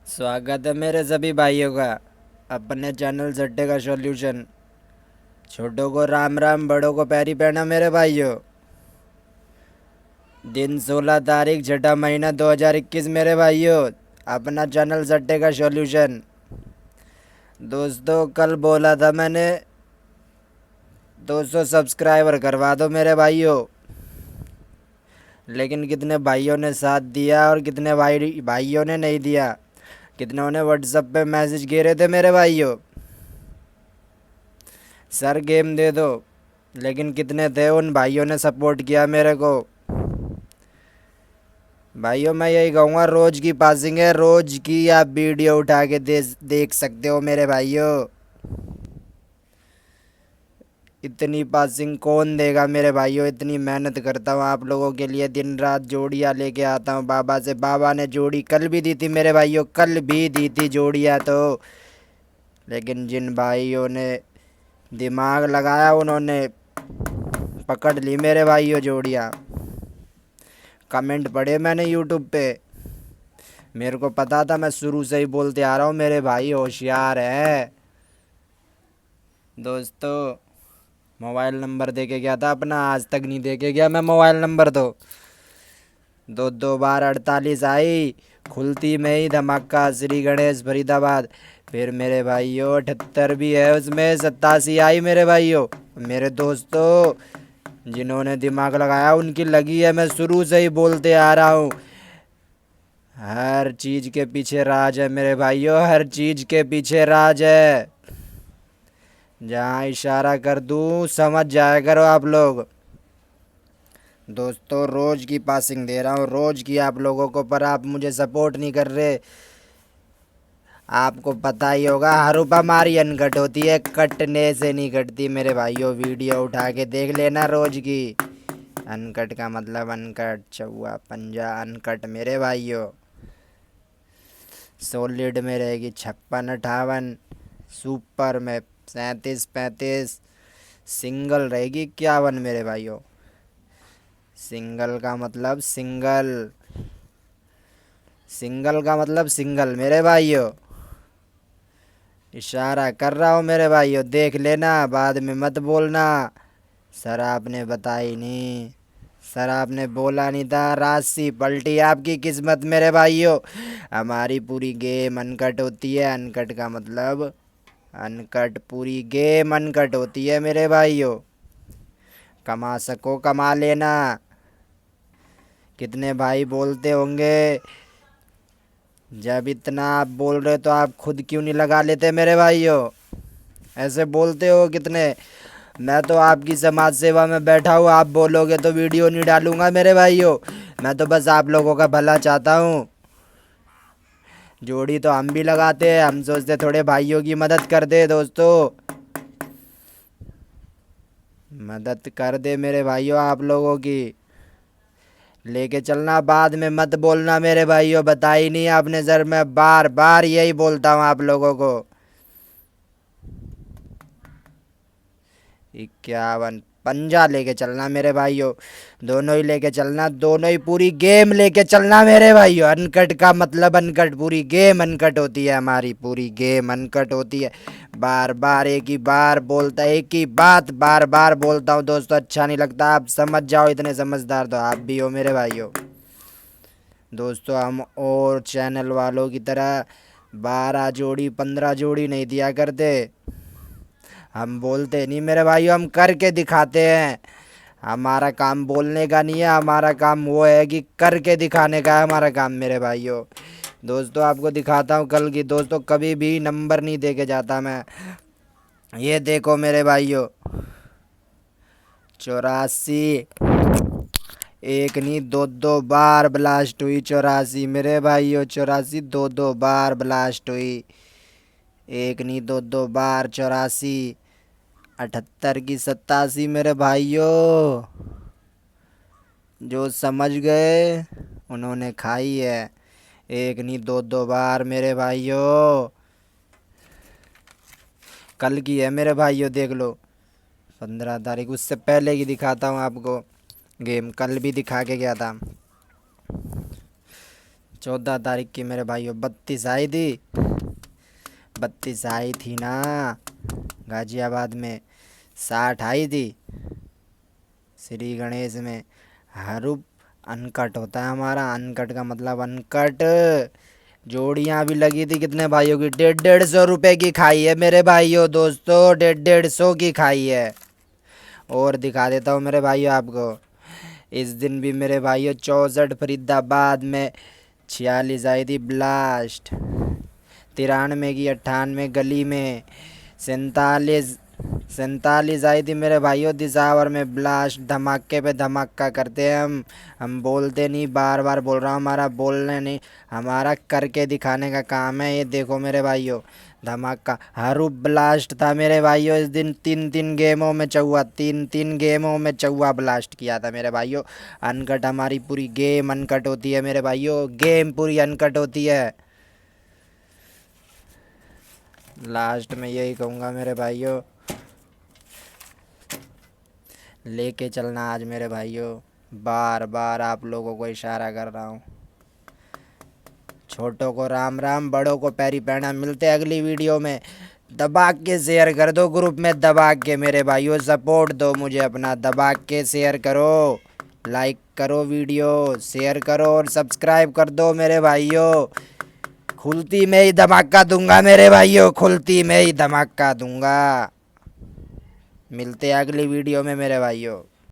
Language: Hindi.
स्वागत है मेरे सभी भाइयों का अपने चैनल सट्टे का सॉल्यूशन। छोटों को राम राम, बड़ों को पैरी पहना मेरे भाइयों। दिन 16 तारीख छठा महीना 2021 मेरे भाइयों। अपना चैनल सट्टे का सॉल्यूशन। दोस्तों कल बोला था मैंने 200 सब्सक्राइबर करवा दो मेरे भाइयों, लेकिन कितने भाइयों ने साथ दिया और कितने भाइयों ने नहीं दिया। कितनों ने व्हाट्सएप पे मैसेज घेरे थे मेरे भाइयों, सर गेम दे दो, लेकिन कितने थे उन भाइयों ने सपोर्ट किया मेरे को। भाइयों मैं यही कहूँगा, रोज की पासिंग है, रोज की आप वीडियो उठा के देख सकते हो मेरे भाइयों। इतनी पासिंग कौन देगा मेरे भाइयों। इतनी मेहनत करता हूँ आप लोगों के लिए, दिन रात जोड़ियाँ लेके आता हूँ बाबा से। बाबा ने जोड़ी कल भी दी थी मेरे भाइयों, कल भी दी थी जोड़ियाँ तो। लेकिन जिन भाइयों ने दिमाग लगाया उन्होंने पकड़ ली मेरे भाइयों जोड़ियाँ। कमेंट पढ़े मैंने यूट्यूब पे, मेरे को पता था, मैं शुरू से ही बोलते आ रहा हूँ मेरे भाई होशियार है। दोस्तों मोबाइल नंबर दे के गया था अपना, आज तक नहीं दे के गया मैं मोबाइल नंबर। तो दो दो बार 48 आई, खुलती में ही धमाका श्री गणेश फरीदाबाद। फिर मेरे भाइयों 78 भी है उसमें, 87 आई मेरे भाइयों। मेरे दोस्तों जिन्होंने दिमाग लगाया उनकी लगी है, मैं शुरू से ही बोलते आ रहा हूँ। हर चीज के पीछे राज है मेरे भाइयों, हर चीज के पीछे राज है। जहाँ इशारा कर दूँ समझ जाया करो आप लोग। दोस्तों रोज की पासिंग दे रहा हूँ, रोज की आप लोगों को, पर आप मुझे सपोर्ट नहीं कर रहे। आपको पता ही होगा हरूपा मारी अनकट होती है, कटने से नहीं कटती मेरे भाइयों। वीडियो उठा के देख लेना रोज की। अनकट का मतलब अनकट, चौवा पंजा अनकट मेरे भाइयों। सॉलिड में रहेगी 56-58, सुपर में 37-35, सिंगल रहेगी 51 मेरे भाइयों। सिंगल का मतलब सिंगल, सिंगल का मतलब सिंगल मेरे भाइयों। इशारा कर रहा हूँ मेरे भाइयों, देख लेना, बाद में मत बोलना सर आपने बताई नहीं, सर आपने बोला नहीं था। राशि पलटी आपकी किस्मत मेरे भाइयों। हमारी पूरी गेम अनकट होती है, अनकट का मतलब अनकट, पूरी गेम अनकट होती है मेरे भाइयों। कमा सको कमा लेना। कितने भाई बोलते होंगे जब इतना आप बोल रहे तो आप खुद क्यों नहीं लगा लेते मेरे भाइयों। ऐसे बोलते हो कितने। मैं तो आपकी समाज सेवा में बैठा हूँ, आप बोलोगे तो वीडियो नहीं डालूंगा मेरे भाइयों। मैं तो बस आप लोगों का भला चाहता हूँ। जोड़ी तो हम भी लगाते हैं, हम सोचते थोड़े भाइयों की मदद कर दे। दोस्तों मदद कर दे मेरे भाइयों आप लोगों की, लेके चलना, बाद में मत बोलना मेरे भाइयों बताई नहीं आपने। सर मैं बार बार यही बोलता हूँ आप लोगों को। 51 पंजा लेके चलना मेरे भाइयों, दोनों ही लेके चलना, दोनों ही पूरी गेम लेके चलना मेरे भाइयों। अनकट का मतलब अनकट, पूरी गेम अनकट होती है, हमारी पूरी गेम अनकट होती है। बार बार एक ही बार बोलता, एक ही बात बार बार बोलता हूँ दोस्तों, अच्छा नहीं लगता। आप समझ जाओ, इतने समझदार तो आप भी हो मेरे भाइयों। दोस्तों हम और चैनल वालों की तरह 12 जोड़ी 15 जोड़ी नहीं दिया करते। हम बोलते नहीं मेरे भाइयों, हम करके दिखाते हैं। हमारा काम बोलने का नहीं है, हमारा काम वो है कि करके दिखाने का है हमारा काम मेरे भाइयों। दोस्तों आपको दिखाता हूँ कल की। दोस्तों कभी भी नंबर नहीं दे के जाता मैं। ये देखो मेरे भाइयों, 84, एक नहीं दो दो बार ब्लास्ट हुई 84 मेरे भाइयों। 84 दो दो बार ब्लास्ट हुई, एक नहीं दो दो बार 84। 78 की 87 मेरे भाइयों। जो समझ गए उन्होंने खाई है, एक नहीं दो दो बार मेरे भाइयों। कल की है मेरे भाइयों, देख लो 15 तारीख, उससे पहले की दिखाता हूँ आपको गेम, कल भी दिखा के गया था। 14 तारीख की मेरे भाइयों 32 आई थी, 32 आई थी ना गाजियाबाद में। 60 आई थी श्री गणेश में। हरूप अनकट होता है हमारा, अनकट का मतलब अनकट। जोड़ियां भी लगी थी कितने भाइयों की, 150-150 रुपए की खाई है मेरे भाइयों, दोस्तों 150-150 की खाई है। और दिखा देता हूँ मेरे भाइयों आपको, इस दिन भी मेरे भाइयों 64 फरीदाबाद में 46 आई थी ब्लास्ट, 93 की 98 गली में, 47 आई थी मेरे भाइयों दिसावर में ब्लास्ट। धमाके पे धमाका करते हैं हम बोलते नहीं, बार बार बोल रहा हूँ, हमारा बोलने नहीं, हमारा करके दिखाने का काम है। ये देखो मेरे भाइयों धमाका, हरू ब्लास्ट था मेरे भाइयों इस दिन। 3-3 गेमों में चौवा, 3-3 गेमों में चौवा ब्लास्ट किया था मेरे भाइयों। अनकट हमारी पूरी गेम अनकट होती है मेरे भाइयों, गेम पूरी अनकट होती है। लास्ट में यही कहूँगा मेरे भाइयों, लेके चलना आज मेरे भाइयों, बार बार आप लोगों को इशारा कर रहा हूँ। छोटों को राम राम, बड़ों को पैरी पैना। मिलते हैं अगली वीडियो में। दबा के शेयर कर दो ग्रुप में, दबा के मेरे भाइयों सपोर्ट दो मुझे अपना, दबा के शेयर करो, लाइक करो वीडियो, शेयर करो और सब्सक्राइब कर दो मेरे भाइयों। खुलती में ही धमाका दूंगा मेरे भाइयों, खुलती में ही धमाका दूंगा। मिलते हैं अगली वीडियो में मेरे भाइयों।